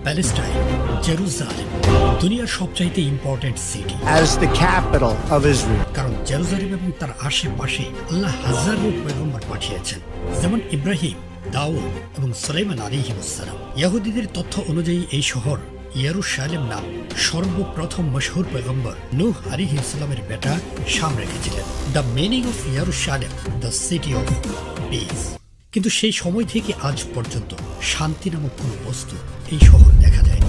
Palestine, Jerusalem দুনিয়ার সবচাইতে important city as the capital of Israel. কারণ জেরুজালেম এবং তার আশেপাশে আল্লাহ হাজারো পয়গম্বর পাঠিয়েছেন, যেমন ইব্রাহিম, দাউদ এবং সুলাইমান আলাইহিসসালাম। ইহুদিদের তথ্য অনুযায়ী এই শহর ইয়েরুশালেম নাম সর্বপ্রথম মশহুর পয়গম্বর নূহ আলাইহিসসালামের বেটা শাম রেখেছিলেন। The meaning of Yerushalem, the city of peace. কিন্তু সেই সময় থেকে আজ পর্যন্ত শান্তি নামক কোন বস্তু এই শহর দেখা যায়।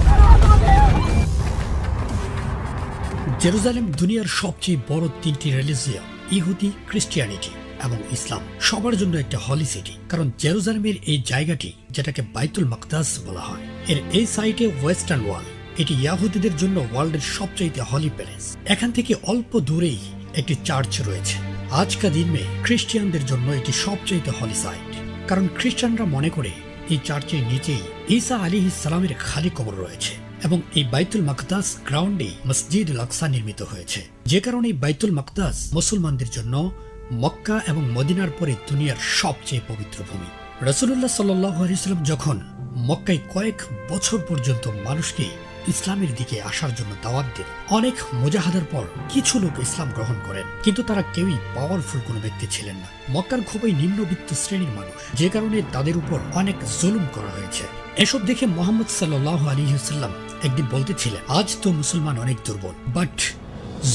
জেরুজালেম দুনিয়ার সবচেয়ে বড় তিনটি রিলিজিয়ন, ইহুদি, খ্রিস্টিয়ানিটি এবং ইসলাম, সবার জন্য একটা হলি সিটি। কারণ জেরুজালেমের এই জায়গাটি, যেটাকে বাইতুল মাকদাস বলা হয়, এর এই সাইটে ওয়েস্টার্ন ওয়াল, এটি ইয়াহুদিদের জন্য ওয়ার্ল্ডের সবচাইতে হলি প্যালেস। এখান থেকে অল্প দূরেই একটি চার্চ রয়েছে। আজকা দিন মে খ্রিস্টিয়ানদের জন্য এটি সবচাইতে হলি সাইট, কারণ খ্রিস্টানরা মনে করে এই চার্চের নিচেই ঈসা আলাইহিসসালামের খালি কবর রয়েছে এবং এই বাইতুল মাকদাস গ্রাউন্ডে মসজিদ আল আকসা নির্মিত হয়েছে। যে কারণে বাইতুল মাকদাস মুসলমানদের জন্য মক্কা এবং মদিনার পরে দুনিয়ার সবচেয়ে পবিত্র ভূমি। রাসূলুল্লাহ সাল্লাল্লাহু আলাইহি ওয়াসাল্লাম যখন মক্কায় কয়েক বছর পর্যন্ত মানুষকে ইসলামের দিকে আসার জন্য দাওয়াত দেন, অনেক মুজাহাদার পর কিছু লোক ইসলাম গ্রহণ করেন, কিন্তু তারা কেউই পাওয়ারফুল কোনো ব্যক্তি ছিলেন না। মক্কার খুবই নিম্নবিত্ত শ্রেণীর মানুষ, যে কারণে তাদের উপর অনেক জুলুম করা হয়েছে। এসব দেখে মুহাম্মদ সাল্লাল্লাহু আলাইহি ওয়াসাল্লাম একদিন বলতেছিলেন, আজ তো মুসলমান অনেক দুর্বল, বাট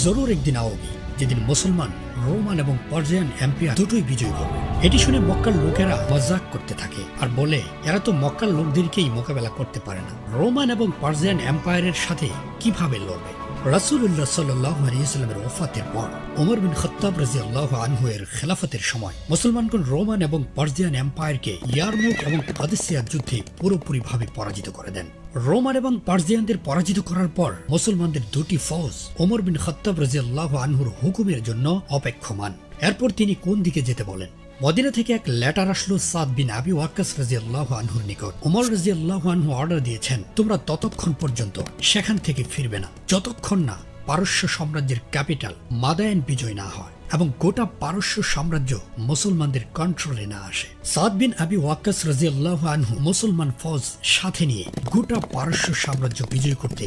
জরুর একদিন আওগি যেদিন মুসলমান রোমান এবং পার্সিয়ান এম্পায়ার দুটোই বিজয় করবে। এটি শুনে মক্কার লোকেরা মজাক করতে থাকে আর বলে, এরা তো মক্কার লোকদেরকেই মোকাবেলা করতে পারে না, রোমান এবং পার্সিয়ান এম্পায়ারের সাথে কিভাবে লড়বে। রাসূলুল্লাহ সাল্লাল্লাহু আলাইহি ওয়াসাল্লামের ওফাতের পর ওমর বিন খাত্তাব রাদিয়াল্লাহু আনহু এর খেলাফতের সময় মুসলমানগণ রোমান এবং পার্সিয়ান এম্পায়ারকে ইয়ারমুক এবং কাদেসিয়া যুদ্ধে পুরোপুরিভাবে পরাজিত করে দেন। রোমান এবং পার্সিয়ানদের পরাজিত করার পর মুসলমানদের দুটি ফৌজ ওমর বিন খাত্তাব রাদিয়াল্লাহু আনহুর হুকুমের জন্য অপেক্ষমান। এরপর তিনি কোন দিকে যেতে বলেন। মদিনা থেকে এক লেটার আসলো সাদ বিন আবি ওয়াক্কাস রাদিয়াল্লাহু আনহুর নিকট। ওমর রাদিয়াল্লাহু আনহু অর্ডার দিয়েছেন, তোমরা ততক্ষণ পর্যন্ত সেখান থেকে ফিরবে না যতক্ষণ না পারস্য সাম্রাজ্যের ক্যাপিটাল মাদায়ান বিজয় না হয় এবং গোটা পারস্য সাম্রাজ্য মুসলমানদের কন্ট্রোলে না আসে। সাদ বিন আবি ওয়াক্কাস রাদিয়াল্লাহু আনহু মুসলমান ফৌজ সাথে নিয়ে গোটা পারস্য সাম্রাজ্য বিজয় করতে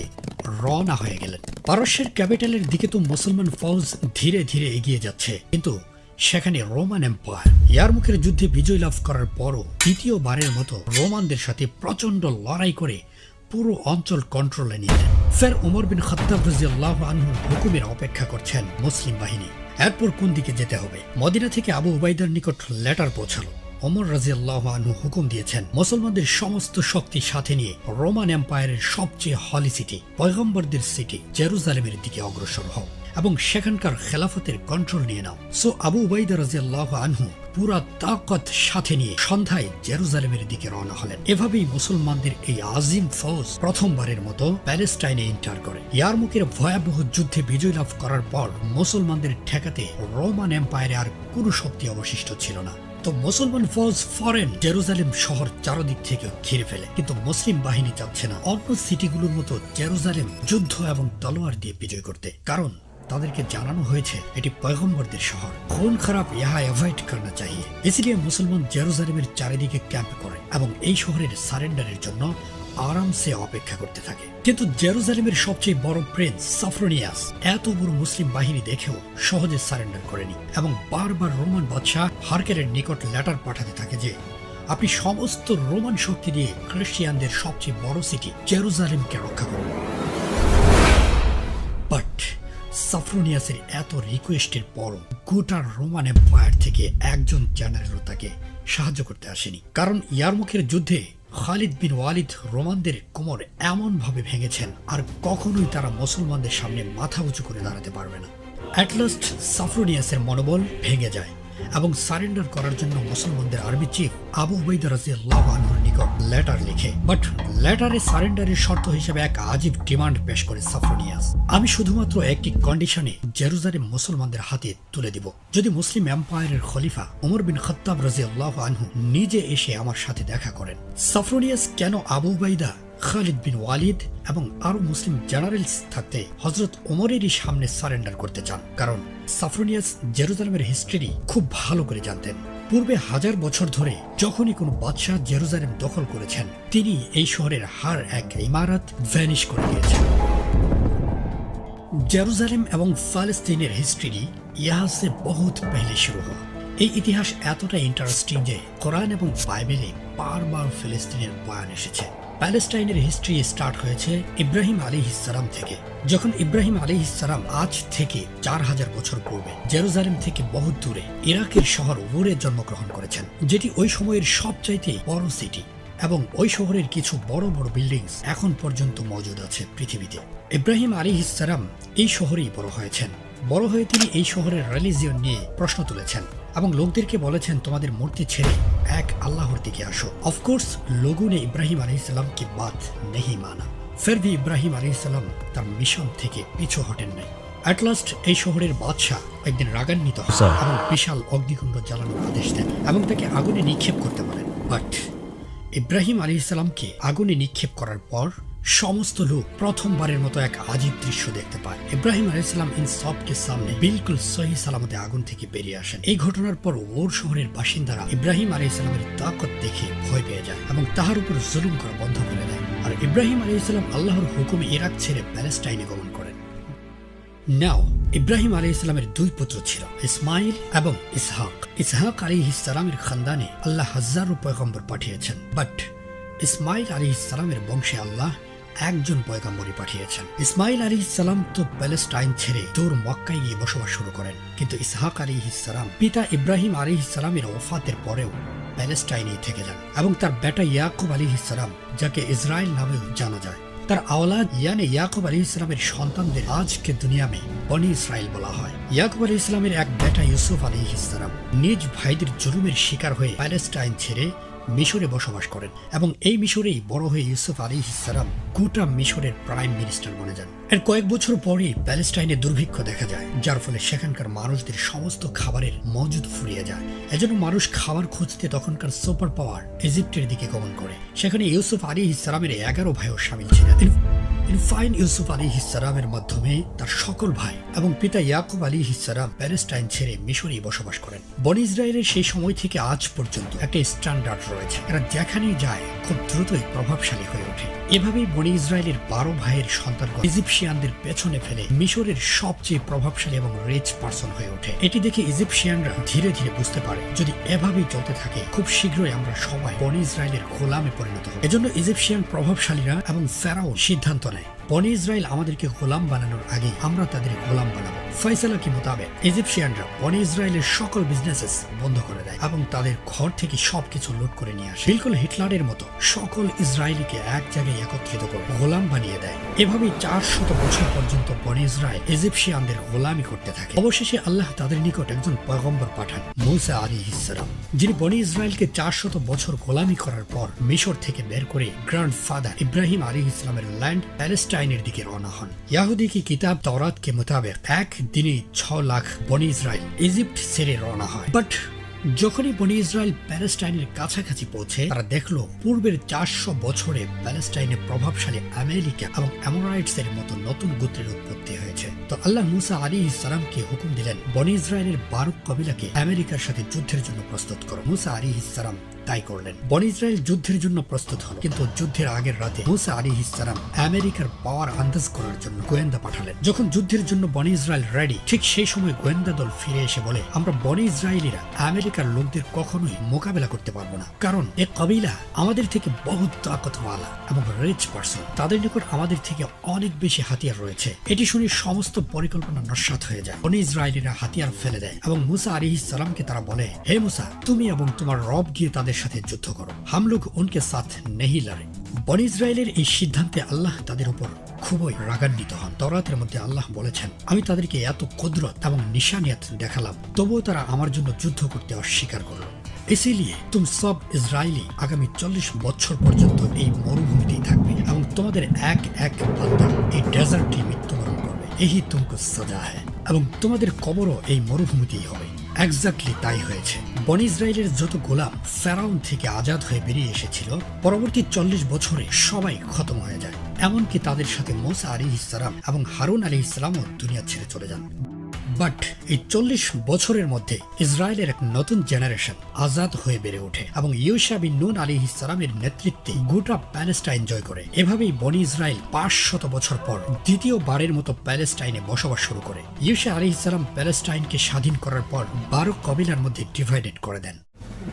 রওনা হয়ে গেলেন। পারস্যের ক্যাপিটালের দিকে তো মুসলমান ফৌজ ধীরে ধীরে এগিয়ে যাচ্ছে, কিন্তু সেখানে রোমান এম্পায়ার ইয়ারমুকের যুদ্ধে বিজয় লাভ করার পরও দ্বিতীয়বারের মতো রোমানদের সাথে প্রচন্ড লড়াই করে পুরো অঞ্চল কন্ট্রোলে নিয়ে নেন। ফের ওমর বিন খাত্তাব রাদিয়াল্লাহু আনহুর হুকুমের অপেক্ষা করছেন মুসলিম বাহিনী। এরপর কোন দিকে যেতে হবে। মদিনা থেকে আবু উবাইদার নিকট লেটার পৌঁছালো। ওমর রাদিয়াল্লাহু আনহু হুকুম দিয়েছেন, মুসলমানদের সমস্ত শক্তি সাথে নিয়ে রোমান এম্পায়ারের সবচেয়ে হলি সিটি, পয়গম্বরদের সিটি জেরুজালেমের দিকে অগ্রসর হও এবং সেখানকার খেলাফতের কন্ট্রোল নিয়ে নাও। সো আবু উবাইদা রাদিয়াল্লাহু আনহু পুরা তাকত সাথে নিয়ে সন্ধ্যায় জেরুজালেমের দিকে রওনা হলেন। এভাবেই মুসলমানদের এই আজিম ফৌজ প্রথমবারের মতো প্যালেস্টাইনে এন্টার করে। ইয়ারমুকের ভয়াবহ যুদ্ধে বিজয় লাভ করার পর মুসলমানদের ঠেকাতে রোমান এম্পায়ারে আর কোনো শক্তি অবশিষ্ট ছিল না। তো মুসলমান ফৌজ ফরেন জেরুজালেম শহর চারদিক থেকে ঘিরে ফেলে, কিন্তু মুসলিম বাহিনী চাচ্ছে না অন্য সিটিগুলোর মতো জেরুজালেম যুদ্ধ এবং তলোয়ার দিয়ে বিজয় করতে, কারণ তাদেরকে জানানো হয়েছে এটি পয়গম্বরদের শহর, খুন খারাপ ইহা অ্যাভয়েড করনা চাহিয়ে। ইসলিয়ে মুসলমান জেরুজালেমের চারিদিকে ক্যাম্প করে এবং এই শহরের সারেন্ডারের জন্য আরামসে অপেক্ষা করতে থাকে। কিন্তু জেরুজালেমের সবচেয়ে বড় প্রিন্স সাফরোনিয়াস এত বড় মুসলিম বাহিনী দেখেও সহজে সারেন্ডার করেনি এবং বারবার রোমান বাদশাহ হারকেলের নিকট লেটার পাঠাতে থাকে যে আপনি সমস্ত রোমান শক্তি দিয়ে খ্রিস্টিয়ানদের সবচেয়ে বড় সিটি জেরুজালেমকে রক্ষা করুন। বাট সাফরোনিয়াসের এত রিকোয়েস্টের পরও গোটা রোমান এম্পায়ার থেকে একজন জেনারেলও তাকে সাহায্য করতে আসেনি, কারণ ইয়ারমুকের যুদ্ধে খালিদ বিন ওয়ালিদ রোমানদের কোমর এমন ভাবে ভেঙেছেন আর কখনোই তারা মুসলমানদের সামনে মাথা উঁচু করে দাঁড়াতে পারবে না। অ্যাট লাস্ট সাফরোনিয়াসের মনোবল ভেঙে যায় এবং সারেন্ডার করার জন্য মুসলমানদের আর্মি চিফ আবু উবাইদা রাদিয়াল্লাহু আনহুর নিকট লেটার লিখে। বাট লেটারে সারেন্ডারের শর্ত হিসেবে এক আজীব ডিমান্ড পেশ করে সাফরোনিয়াস, আমি শুধুমাত্র একটি কন্ডিশনে জেরুজালেম মুসলমানদের হাতে তুলে দিব, যদি মুসলিম এম্পায়ারের খলিফা ওমর বিন খাত্তাব রাদিয়াল্লাহু আনহু নিজে এসে আমার সাথে দেখা করেন। সাফরোনিয়াস কেন আবু উবাইদা, খালিদ বিন ওয়ালিদ এবং আরো মুসলিম জেনারেলস থাকতে হযরত ওমরেরই সামনে সারেন্ডার করতে চান, কারণ সাফরোনিয়াস জেরুজালেমের হিস্ট্রি খুব ভালো করে জানতেন। পূর্বে 1000 বছর ধরে যখনই কোনো বাদশাহ জেরুজালেম দখল করেছেন, তিনি এই শহরের হার এক ইমারত ভ্যানিশ করে দিয়েছেন। জেরুজালেম এবং ফালেস্তিনের হিস্ট্রি ইহা সে বহুত পহলে শুরু হওয়া। এই ইতিহাস এতটা ইন্টারেস্টিং যে কোরআন এবং বাইবেলে বারবার ফিলিস্তিনের বয়ান এসেছে। প্যালেস্টাইনের হিস্ট্রি স্টার্ট হয়েছে ইব্রাহিম আলাইহিসসালাম থেকে, যখন ইব্রাহিম আলাইহিসসালাম আজ থেকে 4000 বছর পূর্বে জেরুজালেম থেকে বহু দূরে ইরাকের শহর উরে জন্মগ্রহণ করেছেন, যেটি ওই সময়ের সবচাইতে বড় সিটি, এবং ওই শহরের কিছু বড় বড় বিল্ডিংস এখন পর্যন্ত মজুদ আছে পৃথিবীতে। ইব্রাহিম আলাইহিসসালাম এই শহরেই বড় হয়েছেন। বড় হয়ে তিনি এই শহরের রিলিজিয়ন নিয়ে প্রশ্ন তুলেছেন এবং লোকদেরকে বলেছেন, তোমাদের মূর্তি ছেড়ে এক আল্লাহর দিকে আসো। অফকোর্স লোগों ने ইব্রাহিম আলাইহিসসালাম की बात नहीं माना। फिर भी ইব্রাহিম আলাইহিসসালাম তার মিশন থেকে পিছু হটেন নাই। অ্যাট লাস্ট এই শহরের বাদশাহ একদিন রাগান্বিত হন এবং বিশাল অগ্নিকুণ্ড জ্বালানোর আদেশ দেন এবং তাকে আগুনে নিক্ষেপ করতে বলেন। বাট ইব্রাহিম আলাইহিসসালামকে আগুনে নিক্ষেপ করার পর সমস্ত লোক প্রথমবারের মতো এক আজীব দৃশ্য দেখতে পায়। ইব্রাহিম আলাইহিসসালাম ইন সবকে সামনে বিলকুল সহি সালামতে আগুন থেকে বেরিয়ে আসেন। এই ঘটনার পর ওর শহরের বাসিন্দারা ইব্রাহিম আলাইহিসসালামের তাকত দেখে ভয় পেয়ে যায় এবং তাহার উপর জুলুম করা বন্ধ করে দেয়। আর ইব্রাহিম আলাইহিসসালাম আল্লাহর হুকুমে ইরাক ছেড়ে প্যালেস্টাইনে গমন করেন। নাও ইব্রাহিম আলাইহিসসালামের দুই পুত্র ছিল, ইসমাইল এবং ইসহাক। ইসহাক আলাইহিসসালামের খানদানে আল্লাহ হাজারো পয়গম্বর পাঠিয়েছেন, বাট ইসমাইল আলাইহিসসালামের বংশে আল্লাহ একজন পয়গম্বরই পাঠিয়েছেন। ইসমাইল আলাইহিসসালাম তো প্যালেস্টাইন ছেড়ে দূর মক্কায় গিয়ে বসবাস শুরু করেন, কিন্তু ইসহাক আলাইহিসসালাম পিতা ইব্রাহিম আলাইহিসসালামের ওফাতের পরেও প্যালেস্টাইনেই থেকে যান এবং তার বেটা ইয়াকুব আলাইহিসসালাম, যাকে ইসরায়েল নামেও জানা যায়, তার আওলাদ ইয়ানি ইয়াকুব আলাইহিসসালামের সন্তানদের আজকে দুনিয়া মে বনি ইসরায়েল বলা হয়। ইয়াকুব আলাইহিসসালামের এক বেটা ইউসুফ আলাইহিসসালাম নিজ ভাইদের জুলুমের শিকার হয়ে প্যালেস্টাইন ছেড়ে মিশরে বসবাস করেন এবং এই মিশরেই বড় হয়ে ইউসুফ আলাইহিসসালাম গোটা মিশরের প্রাইম মিনিস্টার বনে যান। এর কয়েক বছর পরেই প্যালেস্টাইনে দুর্ভিক্ষ দেখা যায়, যার ফলে সেখানকার মানুষদের সমস্ত খাবারের মজুদ ফুরিয়ে যায়। এজন্য মানুষ খাবার খুঁজতে তখনকার সুপার পাওয়ার ইজিপ্টের দিকে গমন করে। সেখানে ইউসুফ আলাইহিসসালামের 11 ভাইও শামিল ছিলেন। ফাইন ইউসুফ আলাইহিসসালামের মাধ্যমে তার সকল ভাই এবং পিতা ইয়াকুব আলাইহিসসালাম প্যালেস্টাইন ছেড়ে মিশরেই বসবাস করেন। বনি ইসরায়েলের সেই সময় থেকে আজ পর্যন্ত একটা স্ট্যান্ডার্ড রয়েছে, এরা যেখানেই যায় খুব দ্রুতই প্রভাবশালী হয়ে ওঠে। এভাবেই বনি ইসরায়েলের 12 ভাইয়ের সন্তানগণ ইজিপশিয়ানদের পেছনে ফেলে মিশরের সবচেয়ে প্রভাবশালী এবং রিচ পার্সন হয়ে ওঠে। এটি দেখে ইজিপশিয়ানরা ধীরে ধীরে বুঝতে পারে, যদি এভাবেই চলতে থাকে খুব শীঘ্রই আমরা সবাই বনি ইসরায়েলের গোলামে পরিণত হব। এজন্য ইজিপশিয়ান প্রভাবশালীরা এবং ফেরাও সিদ্ধান্ত নেয়, বনি ইসরায়েল আমাদেরকে গোলাম বানানোর আগে আমরা তাদের গোলাম বানাবো। ফয়সালা কি মোতাবেক ইজিপশিয়ানরা বনি ইসরায়েলের সকল বিজনেসেস বন্ধ করে দেয় এবং তাদের ঘর থেকে সবকিছু লুট করে নিয়ে আসে। বিলকুল হিটলারের মতো সকল ইসরায়েলিকে এক জায়গায় একত্রিত করে গোলাম বানিয়ে দেয়। এভাবেই 400 বছর পর্যন্ত বনি ইসরায়েল ইজিপশিয়ানদের গোলামি করতে থাকে। অবশেষে আল্লাহ তাদের নিকট একজন পয়গম্বর পাঠান, মূসা আলাইহিসসালাম, যিনি বনি ইসরায়েলকে 400 বছর গোলামি করার পর মিশর থেকে বের করে গ্র্যান্ডফাদার ইব্রাহিম আলাইহিসসালামের ল্যান্ড প্যালেস্টাইনের দিকে রওনা হন। ইয়াহুদি কি কিতাব তাওরাত কে মোতাবেক এক দিনে 6 লাখ বনি ইসরায়েল ইজিপ্ট ছেড়ে রওনা হয়। বাট যখনই বনি ইসরায়েল প্যালেস্টাইনের কাছাকাছি পৌঁছে, তারা দেখলো পূর্বের 400 বছরে প্যালেস্টাইনে প্রভাবশালী আমেরিকা এবং অ্যামোরাইটস এর মতো নতুন গোত্রের উৎপত্তি হয়েছে। তো আল্লাহ মূসা আলাইহিসসালামকে হুকুম দিলেন, বনি ইসরায়েলের 12 কবিলাকে আমেরিকার সাথে যুদ্ধের জন্য প্রস্তুত করো। মূসা আলাইহিসসালাম তাই করলেন। বনি ইসরায়েল যুদ্ধের জন্য প্রস্তুত হল, কিন্তু যুদ্ধের আগের রাতে মূসা আলাইহিসসালাম আমেরিকার পাওয়ার আন্দাজ করার জন্য গোয়েন্দা পাঠালেন। যখন যুদ্ধের জন্য বনি ইসরায়েল রেডি, ঠিক সেই সময় গোয়েন্দা দল ফিরে এসে বলে, আমরা বনি ইসরায়েলিরা আমেরিকার লোকদের কখনোই মোকাবেলা করতে পারবো না, কারণ এ কবিলা আমাদের থেকে বহুত তাকতওয়ালা এবং রিচ পার্সন, তাদের নিকট আমাদের থেকে অনেক বেশি হাতিয়ার রয়েছে। এটি শুনে সমস্ত পরিকল্পনা নস্যাৎ হয়ে যায়। বনি ইসরায়েলিরা হাতিয়ার ফেলে দেয় এবং মূসা আলাইহিসসালামকে তারা বলে, হে মূসা, তুমি এবং তোমার রব গিয়ে তাদের সাথে যুদ্ধ করো, হাম লোগ উনকে সাথ নেহি লড়ে। বনি ইসরায়েলের এই সিদ্ধান্তে আল্লাহ তাদের উপর খুবই রাগান্বিত হন। তাওরাতের মধ্যে আল্লাহ বলেছেন, আমি তাদেরকে এত কুদরত এবং নিশানিয়াত দেখালাম, তবুও তারা আমার জন্য যুদ্ধ করতে অস্বীকার করল। ইসিলিয়ে তুম সব ইসরায়েলি আগামী 40 বছর পর্যন্ত এই মরুভূমিতেই থাকবে এবং তোমাদের এক এক বান্দা এই ডেজার্টে মৃত্যুবরণ করবে। এই তুমকো সাজা হ্যায়, এবং তোমাদের কবরও এই মরুভূমিতেই হবে। এক্স্যাক্টলি তাই হয়েছে। বনি ইসরায়েলের যত গোলাম ফেরাউন থেকে আজাদ হয়ে বেরিয়ে এসেছিল, পরবর্তী 40 বছরে সবাই খতম হয়ে যায়। এমনকি তাদের সাথে মূসা আলাইহিসসালাম এবং হারুন আলাইহিসসালামও দুনিয়া ছেড়ে চলে যান। বাট এই 40 বছরের মধ্যে ইসরায়েলের এক নতুন জেনারেশন আজাদ হয়ে বেড়ে ওঠে এবং ইউশা বিন নুন আলাইহিস সালামের নেতৃত্বে গোটা প্যালেস্টাইন জয় করে। এভাবেই বনি ইসরায়েল 500 বছর পর দ্বিতীয়বারের মতো প্যালেস্টাইনে বসবাস শুরু করে। ইউশা আলাইহিস সালাম প্যালেস্টাইনকে স্বাধীন করার পর 12 কবিলার মধ্যে ডিভাইডেড করে দেন।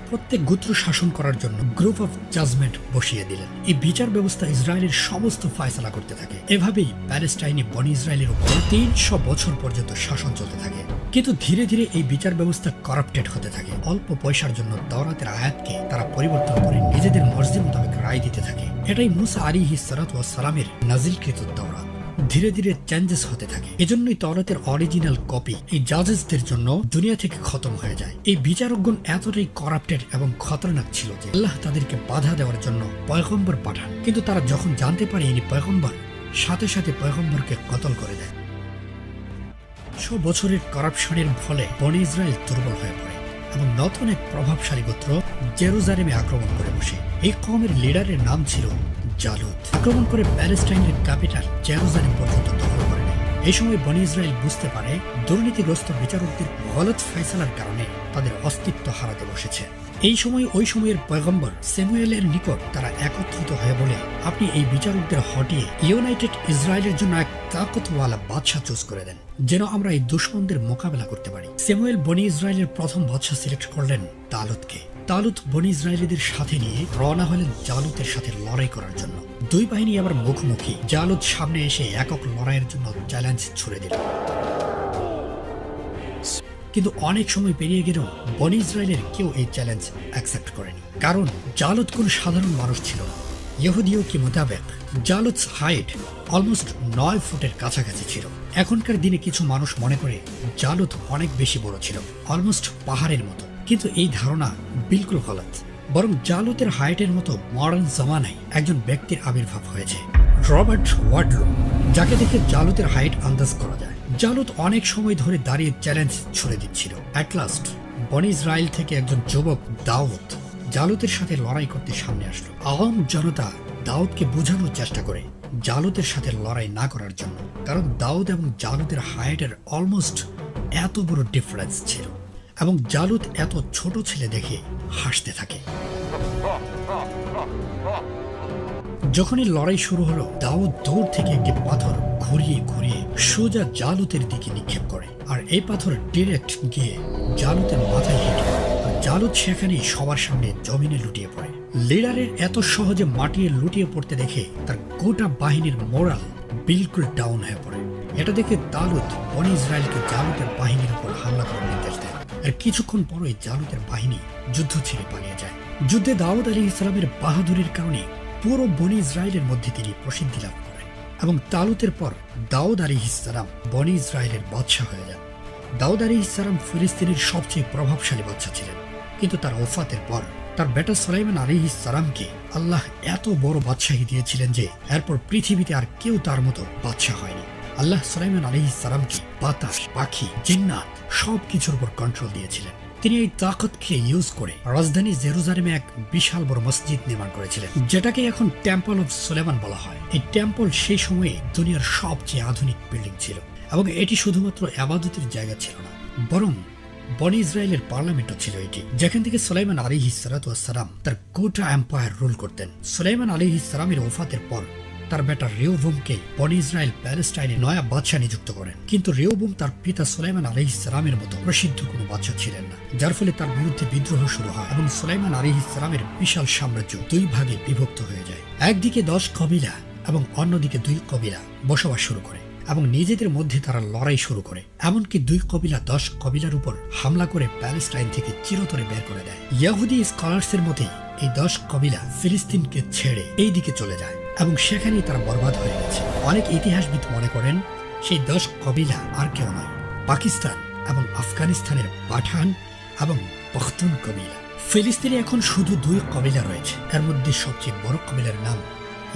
প্রত্যেক গোত্র শাসন করার জন্য গ্রুপ অফ জাজমেন্ট বসিয়ে দিলেন। এই বিচার ব্যবস্থা ইসরায়েলের সমস্ত ফয়সালা করতে থাকে। এভাবেই প্যালেস্টাইনে বনি ইসরায়েলের উপর 300 বছর পর্যন্ত শাসন চলতে থাকে। কিন্তু ধীরে ধীরে এই বিচার ব্যবস্থা করাপ্টেড হতে থাকে। অল্প পয়সার জন্য তাওরাতের আয়াতকে তারা পরিবর্তন করে নিজেদের মর্জি মোতাবেক রায় দিতে থাকে। এটাই মুসা আলাইহিস সালাতু ওয়াস সালামের নাজিলকৃত তাওরাত। ধীরে ধীরে চেঞ্জেস হতে থাকে। এজন্যই তাওরাতের অরিজিনাল কপি এই জাজেসদের জন্য দুনিয়া থেকে খতম হয়ে যায়। এই বিচারকগণ এতটাই করাপ্টেড এবং খতরনাক ছিল যে আল্লাহ তাদেরকে বাধা দেওয়ার জন্য পয়গম্বর পাঠান। কিন্তু তারা যখন জানতে পারে ইনি পয়গম্বর, সাথে সাথে পয়গম্বরকে কতল করে দেয়। 100 বছরের করাপশনের ফলে বনি ইসরায়েল দুর্বল হয়ে পড়ে এবং নতুন এক প্রভাবশালী গোত্র জেরুজালেমে আক্রমণ করে বসে। এই কওমের লিডারের নাম ছিল জালুত। আক্রমণ করে প্যালেস্টাইনের ক্যাপিটাল জেরুজালেম পর্যন্ত দখল করে নেয়। এই সময় বনি ইসরায়েল বুঝতে পারে দুর্নীতিগ্রস্ত বিচারকদের গলত ফয়সালার কারণে তাদের অস্তিত্ব হারাতে বসেছে। এই সময় ওই সময়ের পয়গম্বর স্যামুয়েলের নিকট তারা একত্রিত হয়ে বলে, আপনি এই বিচারকদের হটিয়ে ইউনাইটেড ইসরায়েলের জন্য এক তাকতওয়ালা বাদশাহ চুজ করে দেন, যেন আমরা এই দুশমনদের মোকাবেলা করতে পারি। স্যামুয়েল বনি ইসরায়েলের প্রথম বাদশাহ সিলেক্ট করলেন তালুতকে। তালুত বনি ইসরায়েলিদের সাথে নিয়ে রওনা হলেন জালুতের সাথে লড়াই করার জন্য। দুই বাহিনী আবার মুখোমুখি। জালুত সামনে এসে একক লড়াইয়ের জন্য চ্যালেঞ্জ ছুড়ে দিল। কিন্তু অনেক সময় পেরিয়ে গেলেও বনি ইসরায়েলের কেউ এই চ্যালেঞ্জ অ্যাকসেপ্ট করেনি, কারণ জালুত কোন সাধারণ মানুষ ছিল না। ইহুদিও কি মোতাবেক জালুতস হাইট অলমোস্ট 9 ফুটের কাছাকাছি ছিল। এখনকার দিনে কিছু মানুষ মনে করে জালুত অনেক বেশি বড় ছিল, অলমোস্ট পাহাড়ের মতো। কিন্তু এই ধারণা বিলকুল গলত। বরং জালুতের হাইটের মতো মডার্ন জামানায় একজন ব্যক্তির আবির্ভাব হয়েছে, রবার্ট ওয়াডলো, যাকে দেখে জালুতের হাইট আন্দাজ করা যায়। জালুত অনেক সময় ধরে দাঁড়িয়ে চ্যালেঞ্জ ছুড়ে দিচ্ছিল। অ্যাট লাস্ট বনি ইসরায়েল থেকে একজন যুবক দাউদ জালুতের সাথে লড়াই করতে সামনে আসলো। আওয়াম জনতা দাউদকে বোঝানোর চেষ্টা করে জালুতের সাথে লড়াই না করার জন্য, কারণ দাউদ এবং জালুতের হাইটের অলমোস্ট এত বড় ডিফারেন্স ছিল এবং জালুত এত ছোট ছেলে দেখে হাসতে থাকে। যখনই লড়াই শুরু হলো, দাউদ দূর থেকে একটি পাথর ঘুরিয়ে ঘুরিয়ে সোজা জালুতের দিকে নিক্ষেপ করে, আর এই পাথর ডিরেক্ট গিয়ে জালুতের মাথায় হিট করে। জালুত সেখানেই সবার সামনে জমিনে লুটিয়ে পড়ে। লিডারের এত সহজে মাটিয়ে লুটিয়ে পড়তে দেখে তার গোটা বাহিনীর মোরাল বিলকুল ডাউন হয়ে পড়ে। এটা দেখে তালুত বনি ইসরায়েলকে জালুতের বাহিনীর উপর হামলা করার নির্দেশ দেয়। আর কিছুক্ষণ পরই জালুতের বাহিনী যুদ্ধ ছেড়ে পালিয়ে যায়। যুদ্ধে দাউদ আলাইহিস সালামের বাহাদুরির কারণে পুরো বনি ইসরায়েলের মধ্যে তিনি প্রসিদ্ধি লাভ করেন এবং তালুতের পর দাউদ আলাইহিস সালাম বনি ইসরায়েলের বাদশাহ হয়ে যান। দাউদ আলাইহিস সালাম ফিলিস্তিনের সবচেয়ে প্রভাবশালী বাদশাহ ছিলেন, কিন্তু তার ওফাতের পর তার বেটা সুলাইমান আলাইহিস সালামকে আল্লাহ এত বড় বাদশাহী দিয়েছিলেন যে এরপর পৃথিবীতে আর কেউ তার মতো বাদশাহ হয়নি। আল্লাহ সুলাইমান আলাইহিস সালামকে বাতাস, পাখি, জিন্নাত সবকিছুর উপর কন্ট্রোল দিয়েছিলেন। তিনি এই তাকতকে ইউজ করে রাজধানী জেরুজালেমে এক বিশাল বড় মসজিদ নির্মাণ করেছিলেন, যেটাকে এখন টেম্পল অফ সুলেমান বলা হয়। এই টেম্পল সেই সময়ে দুনিয়ার সবচেয়ে আধুনিক বিল্ডিং ছিল এবং এটি শুধুমাত্র ইবাদতের জায়গা ছিল না, বরং বনি ইসরায়েলের পার্লামেন্টও ছিল এটি, যেখান থেকে সুলাইমান আলাইহিস সালাতু ওয়াস সালাম তার গোটা এম্পায়ার রুল করতেন। সুলাইমান আলাইহিস সালামের ওফাতের পর তার বেটা রেওবোমকে বনি ইসরায়েল প্যালেস্টাইনে নয়া বাদশাহ নিযুক্ত করেন। কিন্তু রেওবোম তার পিতা সুলাইমান আলাইহিস সালামের মতো প্রসিদ্ধ কোনো বাদশাহ ছিলেন না, যার ফলে তার বিরুদ্ধে বিদ্রোহ শুরু হয় এবং সুলাইমান আলাইহিস সালামের বিশাল সাম্রাজ্য দুই ভাগে বিভক্ত হয়ে যায়। একদিকে 10 কবিলা এবং অন্যদিকে 2 কবিলা বসবাস শুরু করে এবং নিজেদের মধ্যে তারা লড়াই শুরু করে। এমনকি 2 কবিলা 10 কবিলার উপর হামলা করে প্যালেস্টাইন থেকে চিরতরে বের করে দেয়। ইহুদি স্কলার্সের মতেই এই 10 কবিলা ফিলিস্তিনকে ছেড়ে এই দিকে চলে যায় এবং সেখানেই তারা বরবাদ হয়ে গেছে। অনেক ইতিহাসবিদ মনে করেন সেই 10 কবিলা আর কেউ নয়, পাকিস্তান এবং আফগানিস্তানের পাঠান এবং পখতুন কবিলা। ফিলিস্তিনে এখন শুধু 2 কবিলা রয়েছে। এর মধ্যে সবচেয়ে বড় কবিলার নাম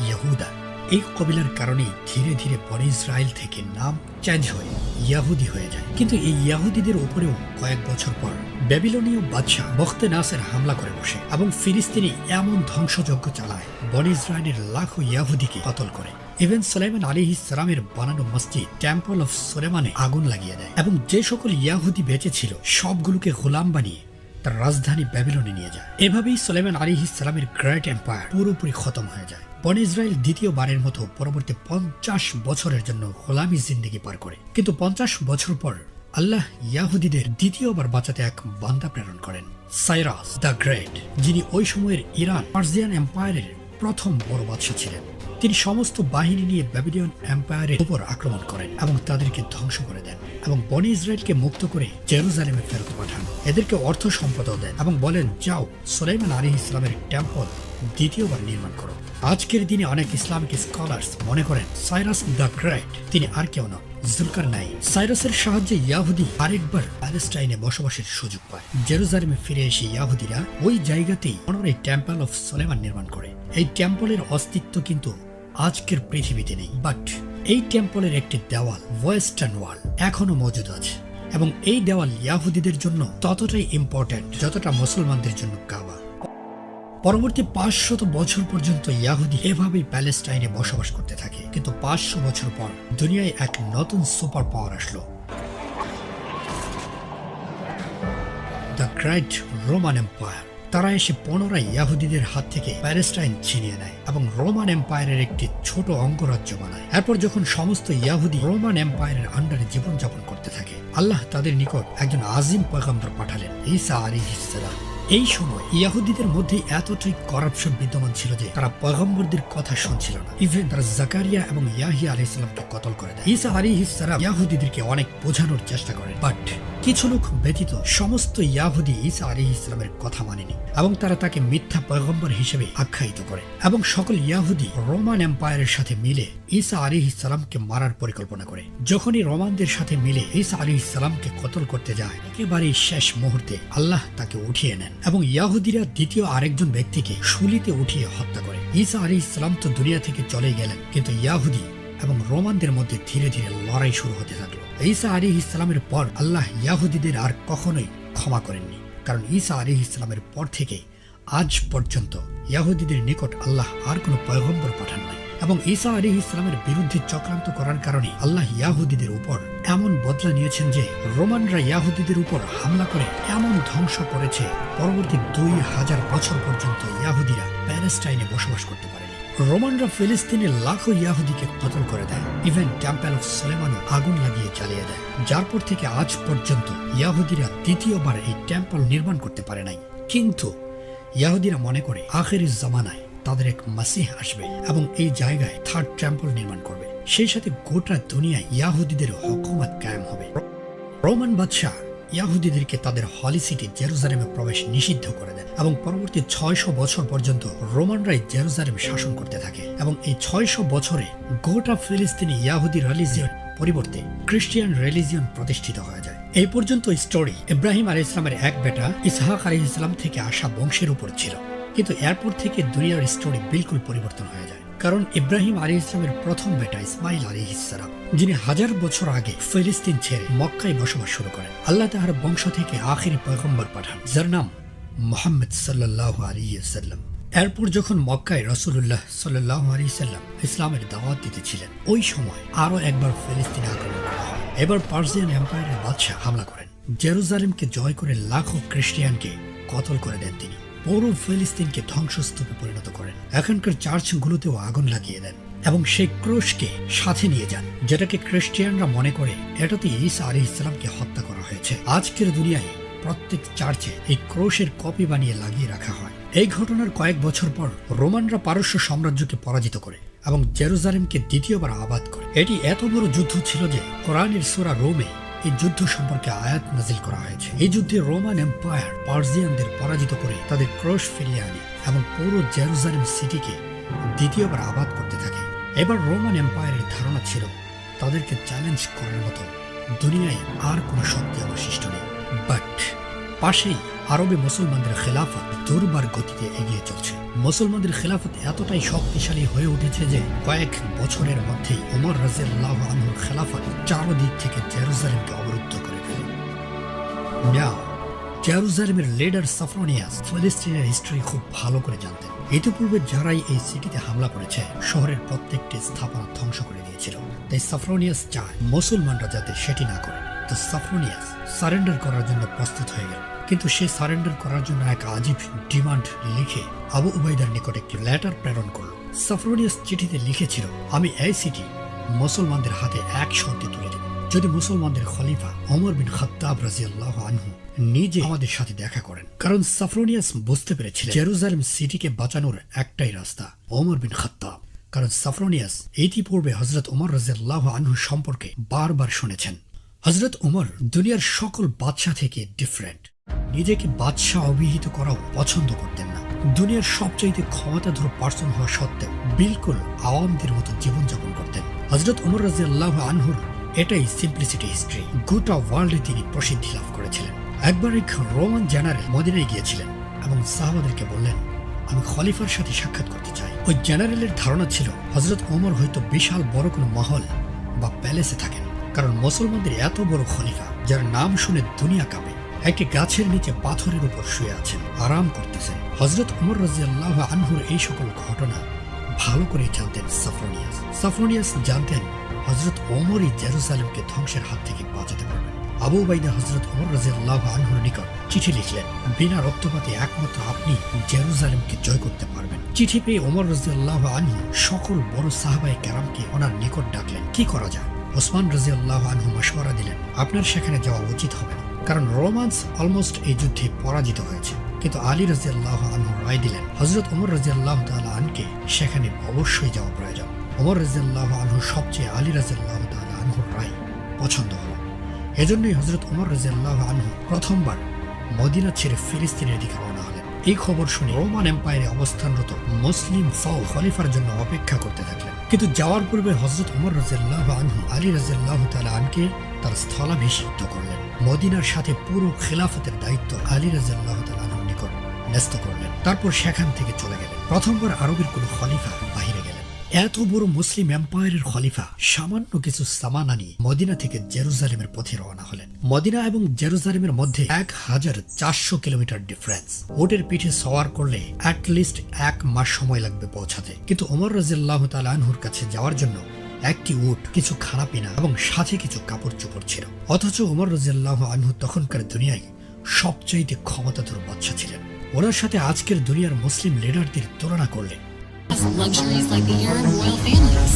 ইহুদা। এই কবিলার কারণেই ধীরে ধীরে বনি ইসরায়েল থেকে নাম চেঞ্জ হয়ে ইয়াহুদি হয়ে যায়। কিন্তু এই ইয়াহুদিদের উপরেও কয়েক বছর পর ব্যাবিলনীয় বাদশাহ বখতে নাসের হামলা করে বসে এবং ফিলিস্তিনি এমন ধ্বংসযজ্ঞ চালায় বনি ইসরায়েলের লাখো ইয়াহুদিকে কতল করে। ইভেন সুলাইমান আলাইহিস সালামের বানানো মসজিদ টেম্পল অফ সুলেমানে আগুন লাগিয়ে দেয় এবং যে সকল ইয়াহুদি বেঁচে ছিল সবগুলোকে গোলাম বানিয়ে তার রাজধানী ব্যাবিলনে নিয়ে যায়। এভাবেই সুলাইমান আলাইহিস সালামের গ্রেট এম্পায়ার পুরোপুরি খতম হয়ে যায়। বনি ইসরায়েল দ্বিতীয়বারের মতো পরবর্তী 50 বছরের জন্য গোলামি জিন্দেগি পার করে। কিন্তু 50 বছর পর আল্লাহ ইয়াহুদিদের দ্বিতীয়বার বাঁচাতে এক বান্দা প্রেরণ করেন, সাইরাস দ্য গ্রেট, যিনি ওই সময়ের ইরান পার্সিয়ান এম্পায়ারের প্রথম বড় বাদশা ছিলেন। তিনি সমস্ত বাহিনী নিয়ে ব্যাবিলন এম্পায়ারের উপর আক্রমণ করেন এবং তাদেরকে ধ্বংস করে দেন এবং বনি ইসরায়েলকে মুক্ত করে জেরুজালেমে ফেরত পাঠান। এদেরকে অর্থ সম্পদও দেন এবং বলেন, যাও সুলাইমান আলাইহিস সালামের টেম্পল দ্বিতীয়বার নির্মাণ করো। আজকের দিনে অনেক ইসলামিক স্কলার্স মনে করেন সাইরাস দ্য গ্রেট তিনি আর কেউ নন, জুলকারনাইন। সাইরাসের সাহায্যে ইয়াহুদি আরেকবার প্যালেস্টাইনে বসবাসের সুযোগ পায়। জেরুজালেমে ফিরে এসে ইয়াহুদিরা ওই জায়গাতেই পুনরায় টেম্পল অফ সুলেমান নির্মাণ করে। এই টেম্পলের অস্তিত্ব কিন্তু আজকের পৃথিবীতে নেই, বাট এই টেম্পলের একটি দেওয়াল ওয়েস্টার্ন ওয়াল এখনো মজুদ আছে এবং এই দেওয়াল ইয়াহুদিদের জন্য ততটাই ইম্পর্ট্যান্ট যতটা মুসলমানদের জন্য কাবা। পরবর্তী 500 বছর পর্যন্ত ইয়াহুদি এভাবেই প্যালেস্টাইনে বসবাস করতে থাকে। কিন্তু 500 বছর পর দুনিয়ায় এক নতুন সুপার পাওয়ার আসলো, দ্য গ্রেট রোমান এম্পায়ার। তারা এসে পুনরায় ইয়াহুদিদের হাত থেকে প্যালেস্টাইন ছিনিয়ে নেয় এবং রোমান এম্পায়ারের একটি ছোট অঙ্গরাজ্য বানায়। এরপর যখন সমস্ত ইয়াহুদি রোমান এম্পায়ারের আন্ডারে জীবনযাপন করতে থাকে, আল্লাহ তাদের নিকট একজন আজিম পয়গম্বর পাঠালেন, ঈসা আলাইহিস সালাম। এই সময় ইয়াহুদিদের মধ্যে এতটাই করাপশন বিদ্যমান ছিল যে তারা পয়গম্বরদের কথা শুনছিল না। ইভেন তারা জাকারিয়া এবং ইয়াহিয়া আলাইহিস সালামকে কতল করে দেয়। ঈসা আলাইহিস সালাম ইয়াহুদিদেরকে অনেক বোঝানোর চেষ্টা করেন, বাট কিছু লোক ব্যতীত সমস্ত ইয়াহুদি ঈসা আলাইহিস সালামের কথা মানেনি এবং তারা তাকে মিথ্যা পয়গম্বর হিসেবে আখ্যায়িত করে এবং সকল ইয়াহুদি রোমান এম্পায়ারের সাথে মিলে ঈসা আলাইহিস সালামকে মারার পরিকল্পনা করে। যখনই রোমানদের সাথে মিলে ঈসা আলাইহিস সালামকে কতল করতে যায়, একেবারেই শেষ মুহূর্তে আল্লাহ তাকে উঠিয়ে নেন এবং ইয়াহুদিরা দ্বিতীয় আরেকজন ব্যক্তিকে শুলিতে উঠিয়ে হত্যা করে। ঈসা আলাইহিস সালাম তো দুনিয়া থেকে চলে গেলেন, কিন্তু ইয়াহুদি এবং রোমানদের মধ্যে ধীরে ধীরে লড়াই শুরু হতে থাকলো। ঈসা আলাইহিস সালামের পর আল্লাহ ইয়াহুদিদের আর কখনোই ক্ষমা করেননি, কারণ ঈসা আলাইহিস সালামের পর থেকে আজ পর্যন্ত ইয়াহুদিদের নিকট আল্লাহ আর কোনো পয়গম্বর পাঠান নাই এবং ঈসা আলাইহিস সালামের বিরুদ্ধে চক্রান্ত করার কারণে আল্লাহ ইয়াহুদিদের উপর এমন বদলা নিয়েছেন যে রোমানরা ইয়াহুদিদের উপর হামলা করে এমন ধ্বংস করেছে, পরবর্তী 2000 বছর পর্যন্ত ইয়াহুদিরা প্যালেস্টাইনে বসবাস করতে পারেনি। রোমানরা ফিলিস্তিনের লাখো ইয়াহুদিকে কতল করে দেয়। ইভেন টেম্পল অফ সুলেমানও আগুন লাগিয়ে জ্বালিয়ে দেয়, যার পর থেকে আজ পর্যন্ত ইয়াহুদিরা দ্বিতীয়বার এই টেম্পল নির্মাণ করতে পারে নাই। কিন্তু ইয়াহুদিরা মনে করে আখিরের জামানায় তাদের এক মাসিহ আসবে এবং এই জায়গায় থার্ড টেম্পল নির্মাণ করবে। সেই সাথে গোটা দুনিয়ায় ইয়াহুদিদের হুকুমত কায়েম হবে। রোমান বাদশাহ ইয়াহুদিদেরকে তাদের হলি সিটি জেরুজালেমে প্রবেশ নিষিদ্ধ করে দেন এবং পরবর্তী 600 বছর পর্যন্ত রোমানরাই জেরুজালেম শাসন করতে থাকে এবং এই 600 বছরে গোটা ফিলিস্তিনি ইয়াহুদি রিলিজিয়ন পরিবর্তে খ্রিস্টিয়ান রিলিজিয়ন প্রতিষ্ঠিত হয়ে যায়। এই পর্যন্ত স্টোরি ইব্রাহিম আলাইহিস সালামের এক বেটা ইসহাক আলাইহিস সালাম থেকে আসা বংশের উপর ছিল, কিন্তু এরপর থেকে দুনিয়ার স্টোরি বিলকুল পরিবর্তন হয়ে যায়। কারণ ইব্রাহিম আলাইহিস সালামের প্রথম বেটা ইসমাইল আলাইহিস সালাম, যিনি 1000 বছর আগে ফিলিস্তিন ছেড়ে মক্কায় বসবাস শুরু করেন, আল্লাহ তাআলার বংশ থেকে আখিরি পয়গম্বর পাঠান, যার নাম মুহাম্মদ সাল্লাল্লাহু আলাইহি ওয়াসাল্লাম। এরপর যখন মক্কায় রাসূলুল্লাহ সাল্লাল্লাহু আলাইহি ওয়াসাল্লাম ইসলামের দাওয়াত দিতেছিলেন, ওই সময় আরো একবার ফিলিস্তিনে আক্রমণ করা হয়। এবার পার্সিয়ান এম্পায়ারের বাদশা হামলা করেন, জেরুজালেমকে জয় করে লাখো খ্রিস্টিয়ানকে কতল করে দেন। তিনি পুরো ফিলিস্তিনকে ধ্বংসস্তূপে পরিণত করেন। এখানকার চার্চগুলোতেও আগুন লাগিয়ে দেন এবং সেই ক্রুশকে সাথে নিয়ে যান, যেটাকে খ্রিস্টিয়ানরা মনে করে এটাতে ঈসা আলাইহিস সালামকে হত্যা করা হয়েছে। আজকের দুনিয়ায় প্রত্যেক চার্চে এই ক্রুশের কপি বানিয়ে লাগিয়ে রাখা হয়। এই ঘটনার কয়েক বছর পর রোমানরা পারস্য সাম্রাজ্যকে পরাজিত করে এবং জেরুজালেমকে দ্বিতীয়বার আবাদ করে। এটি এত বড় যুদ্ধ ছিল যে কোরআনের সূরা রোমে এই যুদ্ধ সম্পর্কে আয়াত নাজিল করা হয়েছে। এই যুদ্ধে রোমান এম্পায়ার পার্সিয়ানদের পরাজিত করে তাদের ক্রুশ ফিরিয়ে আনে এবং পুরো জেরুজালেম সিটিকে দ্বিতীয়বার আবাদ করতে থাকে। এবার রোমান এম্পায়ারের ধারণা ছিল তাদেরকে চ্যালেঞ্জ করার মতো দুনিয়ায় আর কোনো শক্তি অবশিষ্ট নেই। বাট পাশেই আরবে মুসলমানদের খেলাফত দুর্বার গতিতে এগিয়ে চলছে। মুসলমানদের খেলাফত এতটাই শক্তিশালী হয়ে উঠেছে যে কয়েক বছরের মধ্যেই ওমর রাদিয়াল্লাহু আনহুর খেলাফত চারদিক থেকে জেরুজালেমকে অবরুদ্ধ করে ফেলে। নাও জেরুজালেমের লিডার সাফরনিয়াস ফিলিস্তিনের হিস্ট্রি খুব ভালো করে জানতেন। ইতিপূর্বে যারাই এই সিটিতে হামলা করেছে শহরের প্রত্যেকটি স্থাপনা ধ্বংস করে দিয়েছিল। তাই সাফরনিয়াস চায় মুসলমানরা যাতে সেটি না করে। তো সাফরনিয়াস সারেন্ডার করার জন্য প্রস্তুত হয়ে গেল, কিন্তু সে সারেন্ডার করার জন্য এক আজীব ডিমান্ড লিখে আবু উবাইদার নিকট একটি লেটার প্রেরণ করল। সাফরনিয়াস চিঠিতে লিখেছিল, আমি এই সিটি মুসলমানদের হাতে এক শর্তে তুলে দেব, যদি মুসলমানদের খলিফা ওমর বিন খাত্তাব রাদিয়াল্লাহু আনহু নিজে আমাদের সাথে দেখা করেন। কারণ সাফরনিয়াস বুঝতে পেরেছিলেন জেরুজালেম সিটিকে বাঁচানোর একটাই রাস্তা, ওমর বিন খাত্তাব। কারণ সাফরনিয়াস ইতিপূর্বে হযরত ওমর রাদিয়াল্লাহু আনহু সম্পর্কে বারবার শুনেছেন। হযরত ওমর দুনিয়ার সকল বাদশা থেকে ডিফারেন্ট। নিজেকে বাদশাহ অভিহিত করাও পছন্দ করতেন না। দুনিয়ার সবচাইতে ক্ষমতাধর পার্সন হওয়া সত্ত্বেও বিলকুল আওয়ামদের মতো জীবনযাপন করতেন। হযরত ওমর রাদিয়াল্লাহু আনহুর এটাই সিম্পলিসিটি হিস্ট্রি। গোটা ওয়ার্ল্ডে তিনি প্রসিদ্ধি লাভ করেছিলেন। একবার এক রোমান জেনারেল মদিনায় গিয়েছিলেন এবং সাহাবাদেরকে বললেন, আমি খলিফার সাথে সাক্ষাৎ করতে চাই। ওই জেনারেলের ধারণা ছিল হযরত ওমর হয়তো বিশাল বড় কোনো মহল বা প্যালেসে থাকেন, কারণ মুসলমানদের এত বড় খলিফা যার নাম শুনে দুনিয়া কাঁপে একটি গাছের নিচে পাথরের উপর শুয়ে আছেন, আরাম করতেছেন। হযরত ওমর রাদিয়াল্লাহু আনহুর এই সকল ঘটনা ভালো করে জানতেন সাফরনিয়াস। সাফরনিয়াস জানতেন হযরত ওমরই জেরুজালেমকে ধ্বংসের হাত থেকে বাঁচাতে পারবেন। আবু উবাইদা হযরত ওমর রাদিয়াল্লাহু আনহুর নিকট চিঠি লিখলেন, বিনা রক্তপাতে একমাত্র আপনি জেরুজালেমকে জয় করতে পারবেন। চিঠি পেয়ে ওমর রাদিয়াল্লাহু আনহু সকল বড় সাহাবায়ে কেরামকে ওনার নিকট ডাকলেন। কি করা যায়? ওসমান রাদিয়াল্লাহু আনহু মাশওয়ারা দিলেন, আপনার সেখানে যাওয়া উচিত হবে না, কারণ রোমান্স অলমোস্ট এই যুদ্ধে পরাজিত হয়েছে। কিন্তু আলী রাদিয়াল্লাহু আনহু রায় দিলেন হযরত ওমর রাদিয়াল্লাহু তাআলা আনহুকে সেখানে অবশ্যই যাওয়া প্রয়োজন। ওমর রাদিয়াল্লাহু আনহু সবচেয়ে আলী রাদিয়াল্লাহু তাআলা আনহুর রায় পছন্দ হলো। এজন্যই হযরত ওমর রাদিয়াল্লাহু আনহু প্রথমবার মদিনা ছেড়ে ফিলিস্তিনের দিকে রওনা হলেন। এই খবর শুনে রোমান এম্পায়ারে অবস্থানরত মুসলিম ফৌজ খলিফার জন্য অপেক্ষা করতে থাকলেন। কিন্তু যাওয়ার পূর্বে হযরত ওমর রাদিয়াল্লাহু আনহু আলী রাদিয়াল্লাহু তাআলা আনহুকে তার স্থলাভিষিক্ত করলেন। মদিনার সাথে পুরো খেলাফতের দায়িত্ব আলী রাদিয়াল্লাহু তাআলা আনহুর নিকট ন্যস্ত করলেন। তারপর সেখান থেকে চলে গেলেন। প্রথমবার আরবের কোনো খলিফা বাহিরে গেলেন। এত বড় মুসলিম এম্পায়ারের খলিফা সামান্য কিছু সামানা নিয়ে মদিনা থেকে জেরুজালেমের পথে রওনা হলেন। মদিনা এবং জেরুজালেমের মধ্যে 1400 কিলোমিটার ডিফারেন্স। ওটের পিঠে সওয়ার করলে অ্যাটলিস্ট 1 মাস সময় লাগবে পৌঁছাতে। কিন্তু ওমর রাদিয়াল্লাহু তাআলা আনহুর কাছে যাওয়ার জন্য একটি উট, কিছু খানাপিনা এবং সাথে কিছু কাপড় চোপড় ছিল। অথচ ওমর রাদিয়াল্লাহু আনহু তখনকার দুনিয়ায় সবচাইতে ক্ষমতাধর বাদশা ছিলেন। ওনার সাথে আজকের দুনিয়ার মুসলিম লিডারদের তুলনা করলে luxuries like the Arab royal families.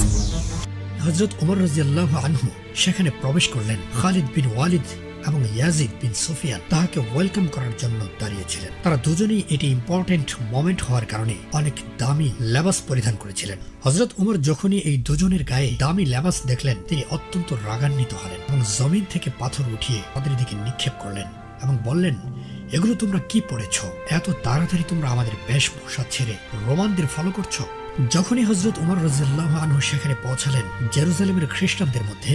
হযরত ওমর রাদিয়াল্লাহু আনহু সেখানে প্রবেশ করলেন। খালিদ বিন ওয়ালিদ এবং ইয়াজিদ বিন সুফিয়ান তাহাকে ওয়েলকাম করার জন্য দাঁড়িয়েছিলেন। তারা দুজনেই এটি ইম্পর্টেন্ট মোমেন্ট হওয়ার কারণে অনেক দামি লেবাস পরিধান করেছিলেন। হযরত ওমর যখনই এই দুজনের গায়ে দামি লেবাস দেখলেন তিনি অত্যন্ত রাগান্বিত হলেন এবং জমিন থেকে পাথর উঠিয়ে তাদের দিকে নিক্ষেপ করলেন এবং বললেন, এগুলো তোমরা কি পড়েছ? এত তাড়াতাড়ি তোমরা আমাদের বেশভূষা ছেড়ে রোমানদের ফলো করছো? যখনই হযরত ওমর রাদিয়াল্লাহু আনহু সেখানে পৌঁছালেন জেরুজালেমের খ্রিস্টানদের মধ্যে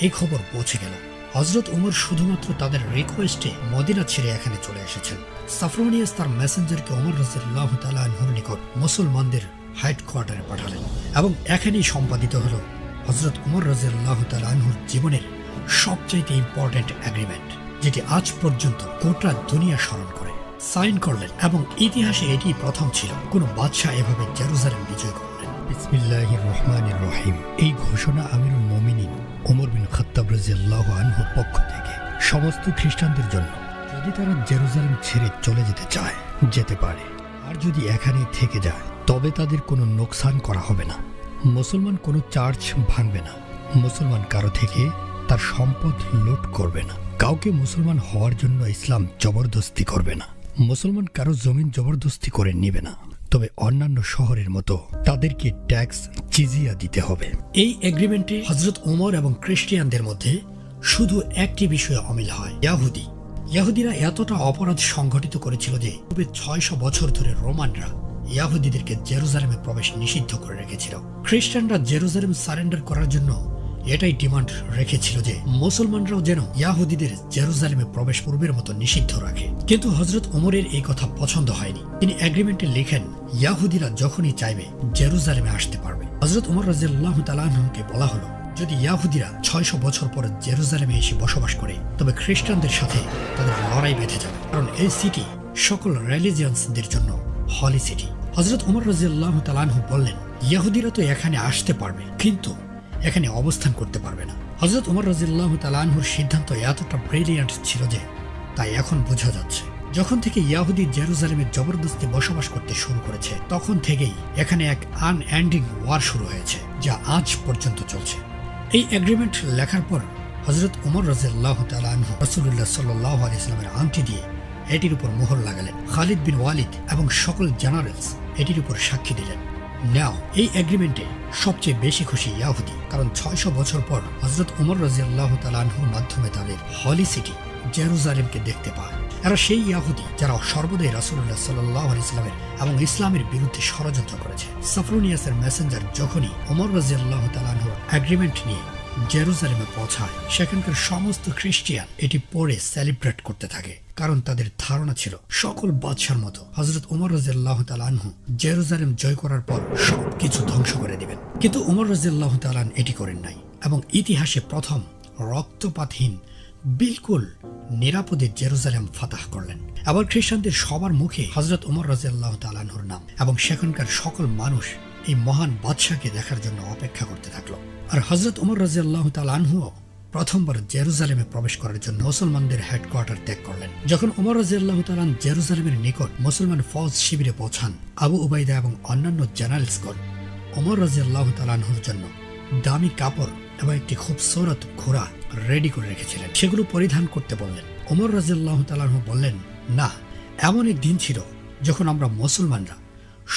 এই খবর পৌঁছে গেল। হযরত ওমর শুধুমাত্র তাদের রিকোয়েস্টে মদিনা ছেড়ে এখানে চলে এসেছেন। সাফরনিয়াস তার মেসেঞ্জারকে ওমর রাদিয়াল্লাহু তাআলা আনহুর নিকট মুসলমানদের হেডকোয়ার্টারে পাঠালেন এবং এখানেই সম্পাদিত হলো হযরত ওমর রাদিয়াল্লাহু তাআলা আনহুর জীবনের সবচাইতে ইম্পর্টেন্ট এগ্রিমেন্ট, যেটি আজ পর্যন্ত গোটা দুনিয়া স্মরণ করে। সাইন করলেন এবং ইতিহাসে এটি প্রথম ছিল কোনো বাদশাহ এভাবে জেরুজালেম বিজয় করলেন। বিসমিল্লাহির রহমানির রহিম। এই ঘোষণা আমিরুল মুমিনিন ওমর বিন খাত্তাব রাদিয়াল্লাহু আনহুর পক্ষ থেকে সমস্ত খ্রিস্টানদের জন্য। যদি তারা জেরুজালেম ছেড়ে চলে যেতে চায় যেতে পারে, আর যদি এখানে থেকে যায় তবে তাদের কোনো নোকসান করা হবে না। মুসলমান কোনো চার্চ ভাঙবে না, মুসলমান কারো থেকে তার সম্পদ লুট করবে না, কাউকে মুসলমান হওয়ার জন্য ইসলাম জবরদস্তি করবে না, মুসলমান কারো জমিন জবরদস্তি করে নেবে না, তবে অন্যান্য শহরের মতো তাদেরকে ট্যাক্স জিজিয়া দিতে হবে। এই এগ্রিমেন্টে হযরত ওমর এবং খ্রিস্টিয়ানদের মধ্যে শুধু একটি বিষয়ে অমিল হয়, ইয়াহুদিরা এতটা অপরাধ সংঘটিত করেছিল যে 600 বছর ধরে রোমানরা ইয়াহুদিদেরকে জেরুজালেমে প্রবেশ নিষিদ্ধ করে রেখেছিল। খ্রিস্টানরা জেরুজালেম সারেন্ডার করার জন্য এটাই ডিমান্ড রেখেছিল যে মুসলমানরাও যেন ইয়াহুদীদের জেরুজালেমে প্রবেশ পূর্বের মতো নিষিদ্ধ রাখে। কিন্তু হযরত ওমরের এই কথা পছন্দ হয়নি। তিনি এগ্রিমেন্টে লেখেন ইয়াহুদীরা যখনই চাইবে জেরুজালেমে আসতে পারবে। হযরত ওমর রাদিয়াল্লাহু তাআলা আনহুকে বলা হলো, যদি ইয়াহুদীরা 600 বছর পর জেরুজালেমে এসে বসবাস করে তবে খ্রিস্টানদের সাথে তাদের লড়াই বেঁধে যাবে, কারণ এই সিটি সকল রিলিজিয়ানসদের জন্য হলি সিটি। হযরত ওমর রাদিয়াল্লাহু তাআলা আনহু বললেন, ইয়াহুদীরা তো এখানে আসতে পারবে কিন্তু এখানে অবস্থান করতে পারবে না। হযরত ওমর রাদিয়াল্লাহু তাআলা আনহুর সিদ্ধান্ত এতটা ব্রিলিয়ান্ট ছিল যে তাই এখন বোঝা যাচ্ছে। যখন থেকে ইয়াহুদী জেরুজালেমে জবরদস্তি বসবাস করতে শুরু করেছে তখন থেকেই এখানে এক আনএন্ডিং ওয়ার শুরু হয়েছে, যা আজ পর্যন্ত চলছে। এই এগ্রিমেন্ট লেখার পর হযরত ওমর রাদিয়াল্লাহু তাআলা আনহু রাসূলুল্লাহ সাল্লাল্লাহু আলাইহি ওয়াসাল্লামের আংটি দিয়ে এটির উপর মোহর লাগালেন। খালিদ বিন ওয়ালিদ এবং সকল জেনারেলস এটির উপর সাক্ষী দিলেন। নাও এই এগ্রিমেন্টে সবচেয়ে বেশি খুশি ইয়াহুদী, কারণ 600 বছর পর হযরত ওমর রাদিয়াল্লাহু তাআলা আনহুর মাধ্যমে তাদের হলি সিটি জেরুজালেমকে দেখতে পায়। এরা সেই ইয়াহুদী যারা সর্বদাই রাসূলুল্লাহ সাল্লাল্লাহু আলাইহি ওয়াসাল্লামের এবং ইসলামের বিরুদ্ধে ষড়যন্ত্র করেছে। সাফরুনিয়াসের মেসেঞ্জার যখনই ওমর রাদিয়াল্লাহু তাআলা আনহুর এগ্রিমেন্ট নিয়ে জেরুজালেমে পৌঁছায়, সেখানকার সমস্ত খ্রিস্টিয়ান এটি পড়ে সেলিব্রেট করতে থাকে, কারণ তাদের ধারণা ছিল সকল বাদশার মতো হযরত ওমর রাদিয়াল্লাহু তাআলা আনহু জেরুজালেম জয় করার পর সবকিছু ধ্বংস করে দিবেন। কিন্তু ওমর রাদিয়াল্লাহু তাআলা এটি করেন নাই এবং ইতিহাসে প্রথম রক্তপাতহীন বিলকুল নিরাপদে জেরুজালেম ফাতাহ করলেন। আবার খ্রিস্টানদের সবার মুখে হযরত ওমর রাদিয়াল্লাহু তাআলা আনহুর নাম, এবং সেখানকার সকল মানুষ এই মহান বাদশাকে দেখার জন্য অপেক্ষা করতে থাকলো। আর হযরত ওমর রাদিয়াল্লাহু তাআলা আনহু প্রথমবার জেরুজালেমে প্রবেশ করার জন্য মুসলমানদের হেডকোয়ার্টার ত্যাগ করলেন। যখন ওমর রাদিয়াল্লাহু তাআলা জেরুজালেমের নিকট মুসলমান ফৌজ শিবিরে পৌঁছান, আবু উবাইদা এবং অন্যান্য জেনারেলসগণ ওমর রাদিয়াল্লাহু তাআলা আনহুর জন্য দামি কাপড় এবং একটি খুবসুরত ঘোড়া রেডি করে রেখেছিলেন, সেগুলো পরিধান করতে বললেন। ওমর রাদিয়াল্লাহু তাআলা আনহু বললেন, না, এমন এক দিন ছিল যখন আমরা মুসলমানরা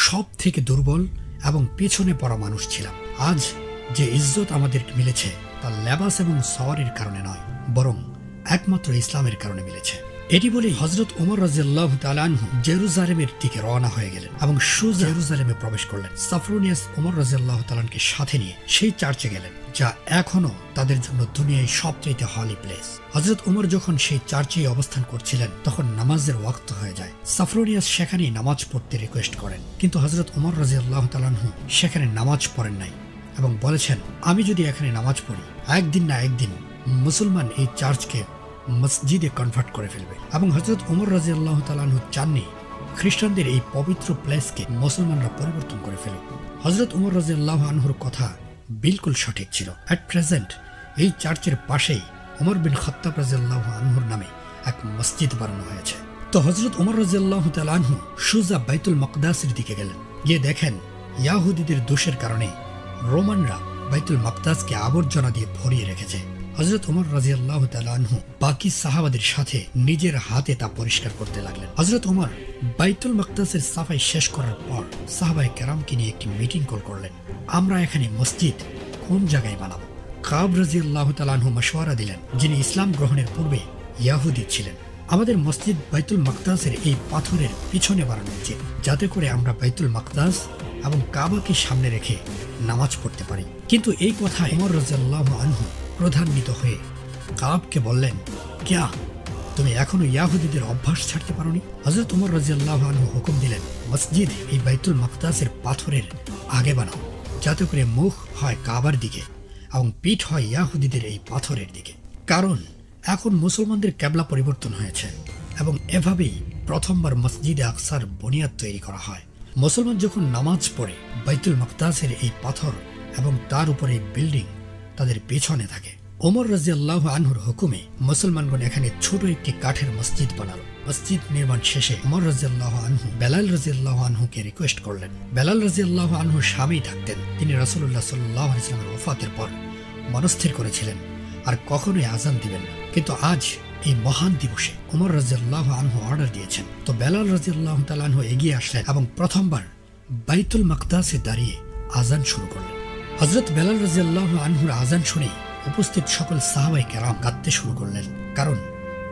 সব থেকে দুর্বল এবং পিছনে পড়া মানুষ ছিলাম। আজ যে ইজ্জত আমাদের মিলেছে তা লেবাস এবং সওয়ারির কারণে নয়, বরং একমাত্র ইসলামের কারণে মিলেছে। এটি বলেই হযরত ওমর রাদিয়াল্লাহু তাআলা আনহু জেরুজালেমের দিকে রওনা হয়ে গেলেন এবং জেরুজালেমে প্রবেশ করলেন। সাফরুনিয়াস ওমর রাদিয়াল্লাহু তাআলাকে সাথে নিয়ে সেই চার্চে গেলেন, যা এখনো তাদের জন্য দুনিয়ায় সবচেয়ে হলি প্লেস। হযরত ওমর যখন সেই চার্চে অবস্থান করছিলেন তখন নামাজের ওয়াক্ত হয়ে যায়। সাফরুনিয়াস সেখানেই নামাজ পড়তে রিকোয়েস্ট করেন, কিন্তু হযরত ওমর রাদিয়াল্লাহু তাআলা আনহু সেখানে নামাজ পড়েন নাই এবং বলেছেন, আমি যদি এখানে নামাজ পড়ি একদিন না একদিন মুসলমান এই চার্চকে মসজিদে কনভার্ট করে ফেলবে। এবং হযরত ওমর রাদিয়াল্লাহু তাআলা আনহু চাননি খ্রিস্টানদের এই পবিত্র প্লেসকে মুসলমানরা পরিবর্তন করে ফেলুক। হযরত ওমর রাদিয়াল্লাহু আনহুর কথা বিলকুল সঠিক ছিল। অ্যাট প্রেজেন্ট এই চার্চের পাশেই ওমর বিন খাত্তাব রাদিয়াল্লাহু আনহুর নামে এক মসজিদ বানানো হয়েছে। তো হযরত ওমর রাদিয়াল্লাহু তাআলা আনহু সোজা বাইতুল মাকদাসের দিকে গেলেন। গিয়ে দেখেন ইয়াহুদীদের দোষের কারণে রোমানরা বাইতুল মাকদাসকে আবর্জনা দিয়ে ভরিয়ে রেখেছে। হযরত ওমর রাদিয়াল্লাহু তাআলা আনহু বাকি সাহাবাদের সাথে নিজের হাতে তা পরিষ্কার করতে লাগলেন। হযরত ওমর বাইতুল মাকদাসের সাফাই শেষ করার পর সাহাবায়ে কেরামকে নিয়ে একটি মিটিং কল করলেন। আমরা এখানে মসজিদ কোন জায়গায় বানাবো? কাব রাদিয়াল্লাহু তাআলা আনহু মাশওয়ারা দিলেন, যিনি ইসলাম গ্রহণের পূর্বে ইয়াহুদী ছিলেন। আমাদের মসজিদ বাইতুল মাকদাসের এই পাথরের পিছনে বানানো উচিত, যাতে করে আমরা বাইতুল মাকদাস এবং কাবাকে সামনে রেখে নামাজ পড়তে পারি। কিন্তু এই কথা ওমর রাদিয়াল্লাহু আনহু প্রধান্বিত হয়ে কাবকে বললেন, ক্যা তুমি এখনো ইয়াহুদীদের অভ্যাস ছাড়তে পারোনি? হযরত ওমর রাদিয়াল্লাহু আনহু হুকুম দিলেন, মসজিদ এই বাইতুল মাকদাসের পাথরের আগে বানাও, যাতে করে মুখ হয় কাবার দিকে এবং পিঠ হয় ইয়াহুদীদের এই পাথরের দিকে। কারণ এখন মুসলমানদের কেবলা পরিবর্তন হয়েছে এবং এভাবেই প্রথমবার মসজিদে আকসার বুনিয়াদ তৈরি করা হয়। মুসলমান যখন নামাজ পড়ে বাইতুল মাকদাসের এই পাথর এবং তার উপরে এই বিল্ডিং তাদের পেছনে থাকে। ওমর রাদিয়াল্লাহু আনহুর হুকুমে মুসলমানগণ এখানে ছোট একটি কাঠের মসজিদ বানালো। মসজিদ নির্মাণ শেষে ওমর রাদিয়াল্লাহু আনহু বেলাল রাদিয়াল্লাহু আনহুকে রিকোয়েস্ট করলেন। বেলাল রাদিয়াল্লাহু আনহু স্বামী থাকতেন, তিনি রাসূলুল্লাহ সাল্লাল্লাহু আলাইহি ওয়াসাল্লামের ওফাতের পর মনস্থির করেছিলেন আর কখনোই আযান দিবেন না। কিন্তু আজ এই মহান দিবসে ওমর রাদিয়াল্লাহু আনহু অর্ডার দিয়েছেন। তো বেলাল রাদিয়াল্লাহু তাআলা আনহু এগিয়ে আসলেন এবং প্রথমবার বাইতুল মাকদাসে দাঁড়িয়ে আযান শুরু করলেন। হযরত বেলাল রাদিয়াল্লাহু আনহুর আযান শুনে উপস্থিত সকল সাহাবায়ে কেরাম কাঁদতে শুরু করলেন, কারণ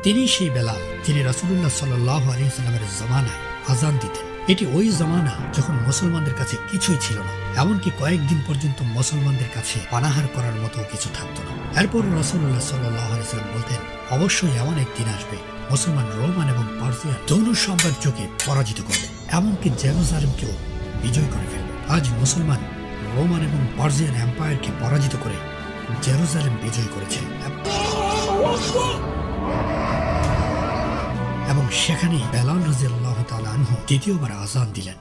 তিনি সেই বেলাল যিনি রাসূলুল্লাহ সাল্লাল্লাহু আলাইহি ওয়াসাল্লামের জামানায় আযান দিতেন। এটি ওই জামানা যখন মুসলমানদের কাছে কিছুই ছিল না, এমনকি কয়েকদিন পর্যন্ত মুসলমানদের কাছে পানাহার করার মতো কিছু থাকতো না। এরপর রাসূলুল্লাহ সাল্লাল্লাহু আলাইহি ওয়াসাল্লাম বলতেন, অবশ্যই এমন একদিন আসবে মুসলমান রোমান এবং পার্সিয়ান যৌন সাম্রাজ্যকে পরাজিত করবে, এমনকি জেরুজালেমকেও বিজয় করে ফেলবে। আজ মুসলমান রোমান এবং পার্সিয়ান এম্পায়ারকে পরাজিত করে জেরুজালেম বিজয় করেছে এবং সেখানেই বেলাল রাদিয়াল্লাহু তাআলা আনহু দ্বিতীয়বার আযান দিলেন।